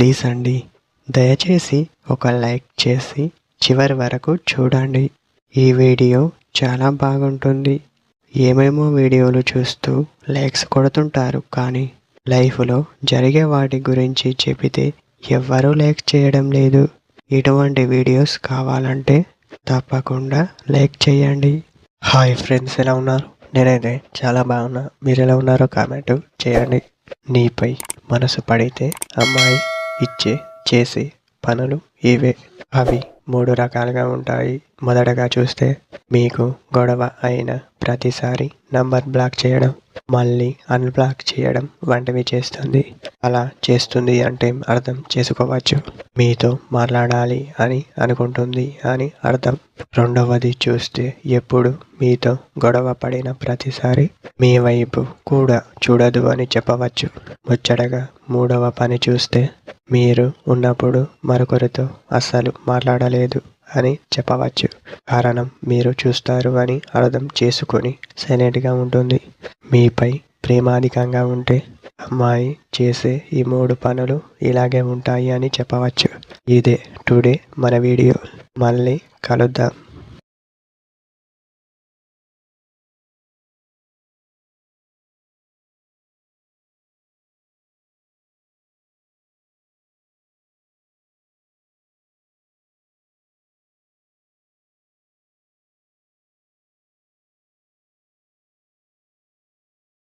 Please అండి, దయచేసి ఒక లైక్ చేసి చివరి వరకు చూడండి. ఈ వీడియో చాలా బాగుంటుంది. ఏమేమో వీడియోలు చూస్తూ లైక్స్ కొడుతుంటారు, కానీ లైఫ్లో జరిగే వాటి గురించి చెబితే ఎవ్వరూ లైక్ చేయడం లేదు. ఇటువంటి వీడియోస్ కావాలంటే తప్పకుండా లైక్ చేయండి. హాయ్ ఫ్రెండ్స్, ఎలా ఉన్నారు? నేనైతే చాలా బాగున్నా. మీరు ఎలా ఉన్నారో కామెంట్ చేయండి. నీపై మనసు పడితే అమ్మాయి చేసే పనులు ఇవే. అవి 3 రకాలుగా ఉంటాయి. మొదటగా చూస్తే, మీకు గొడవ అయిన ప్రతిసారి నంబర్ బ్లాక్ చేయడం, మళ్ళీ అన్బ్లాక్ చేయడం వంటివి చేస్తుంది. అలా చేస్తుంది అంటే అర్థం చేసుకోవచ్చు, మీతో మాట్లాడాలి అని అనుకుంటుంది అని అర్థం. రెండవది చూస్తే, ఎప్పుడు మీతో గొడవ పడిన ప్రతిసారి మీ వైపు కూడా చూడదు అని చెప్పవచ్చు. ముచ్చటగా మూడవ పని చూస్తే, మీరు ఉన్నప్పుడు మరొకరితో అస్సలు మాట్లాడలేదు అని చెప్పవచ్చు. కారణం మీరు చూస్తారు అని అర్థం చేసుకొని సైలెంట్గా ఉంటుంది. మీపై ప్రేమాధికంగా ఉంటే అమ్మాయి చేసే ఈ 3 పనులు ఇలాగే ఉంటాయి అని చెప్పవచ్చు. ఇదే టుడే మన వీడియో. మళ్ళీ కలుద్దాం.